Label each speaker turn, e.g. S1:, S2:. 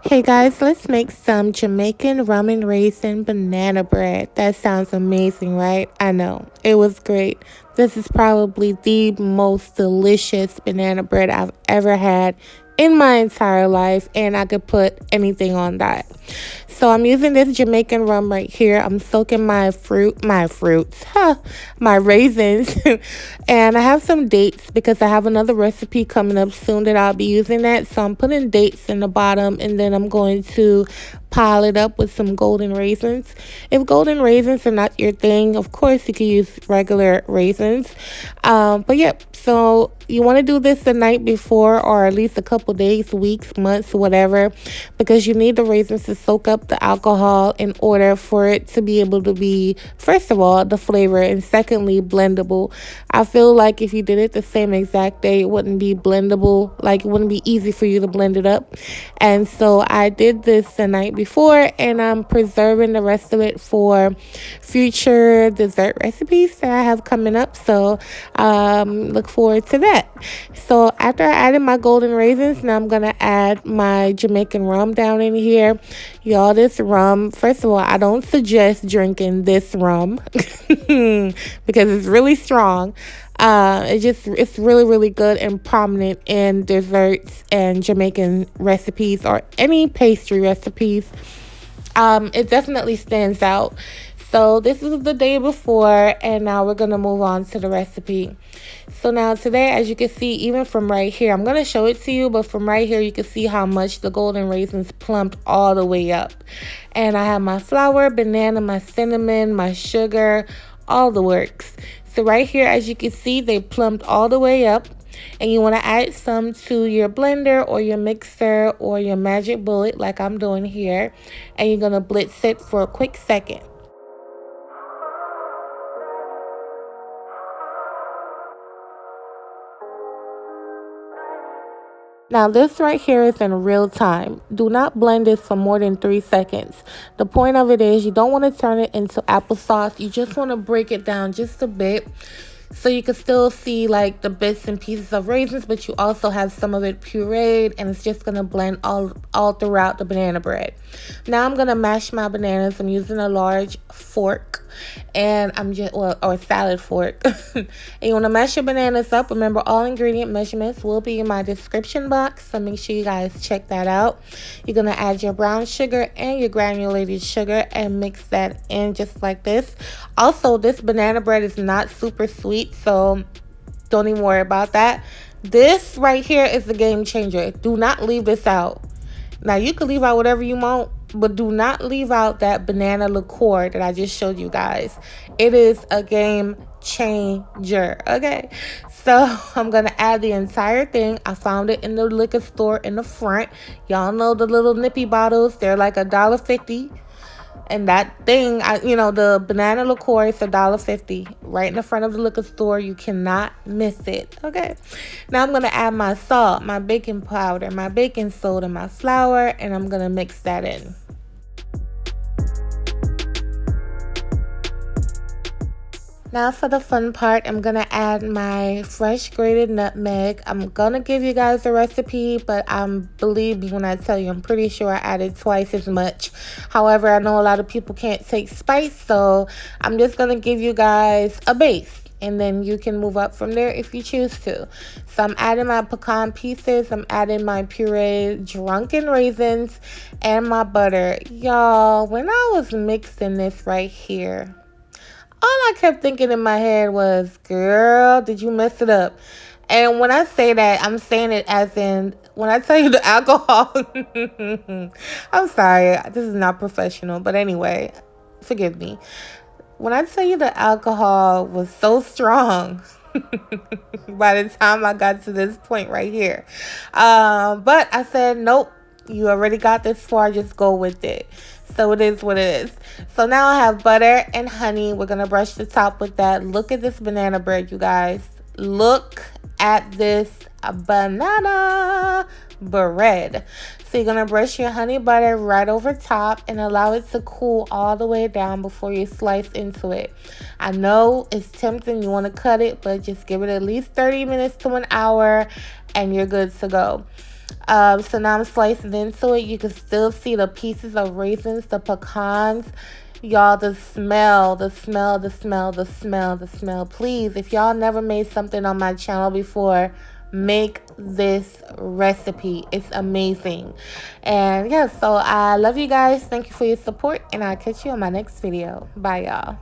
S1: Hey guys, let's make some Jamaican rum and raisin banana bread. That sounds amazing, right? I know. It was great. This is probably the most delicious banana bread I've ever had in my entire life, and I could put anything on that. So I'm using this Jamaican rum right here. I'm soaking my fruits, my raisins, and I have some dates because I have another recipe coming up soon that I'll be using that. So I'm putting dates in the bottom, and then I'm going to pile it up with some golden raisins. If golden raisins are not your thing, of course you can use regular raisins. But yep, so you want to do this the night before or at least a couple days, weeks, months, whatever, because you need the raisins to soak up the alcohol in order for it to be able to be, first of all, the flavor, and secondly, blendable. I feel like if you did it the same exact day, it wouldn't be blendable, like it wouldn't be easy for you to blend it up. And so I did this the night before, and I'm preserving the rest of it for future dessert recipes that I have coming up. So look forward to that. So after I added my golden raisins, now I'm gonna add my Jamaican rum down in here. Y'all, this rum, first of all, I don't suggest drinking this rum because it's really strong. It's really, really good and prominent in desserts and Jamaican recipes or any pastry recipes. It definitely stands out. So this is the day before, and now we're gonna move on to the recipe. So now today, as you can see, even from right here, I'm gonna show it to you, but from right here, you can see how much the golden raisins plumped all the way up. And I have my flour, banana, my cinnamon, my sugar, all the works. So right here, as you can see, they plumped all the way up. And you want to add some to your blender or your mixer or your magic bullet like I'm doing here. And you're going to blitz it for a quick second. Now this right here is in real time. Do not blend this for more than 3 seconds. The point of it is you don't want to turn it into applesauce. You just want to break it down just a bit so you can still see like the bits and pieces of raisins, but you also have some of it pureed, and it's just going to blend all throughout the banana bread. Now I'm going to mash my bananas. I'm using a large fork, and or a salad fork. And you want to mash your bananas up. Remember, all ingredient measurements will be in my description box, so make sure you guys check that out. You're going to add your brown sugar and your granulated sugar and mix that in just like this. Also, this banana bread is not super sweet, so don't even worry about that. This right here is the game changer. Do not leave this out. Now, you can leave out whatever you want, but do not leave out that banana liqueur that I just showed you guys. It is a game changer, okay? So I'm going to add the entire thing. I found it in the liquor store in the front. Y'all know the little nippy bottles. They're like $1.50. And that thing, the banana liqueur is $1.50 right in the front of the liquor store. You cannot miss it. Okay. Now I'm going to add my salt, my baking powder, my baking soda, my flour, and I'm going to mix that in. Now for the fun part, I'm going to add my fresh grated nutmeg. I'm going to give you guys the recipe, but believe me when I tell you, I'm pretty sure I added twice as much. However, I know a lot of people can't take spice, so I'm just going to give you guys a base. And then you can move up from there if you choose to. So I'm adding my pecan pieces. I'm adding my pureed drunken raisins and my butter. Y'all, when I was mixing this right here, all I kept thinking in my head was, girl, did you mess it up? And when I say that, I'm saying it as in, when I tell you the alcohol, I'm sorry, this is not professional, but anyway, forgive me. When I tell you the alcohol was so strong by the time I got to this point right here. But I said, nope, you already got this far, just go with it. So it is what it is. So now I have butter and honey. We're going to brush the top with that. Look at this banana bread, you guys. Look at this banana bread. So you're going to brush your honey butter right over top and allow it to cool all the way down before you slice into it. I know it's tempting. You want to cut it, but just give it at least 30 minutes to an hour and you're good to go. So now I'm slicing into it. You can still see the pieces of raisins, the pecans. Y'all, the smell, the smell, the smell, the smell, the smell. Please, if y'all never made something on my channel before, make this recipe. It's amazing. And yeah, so I love you guys. Thank you for your support, and I'll catch you on my next video. Bye, y'all.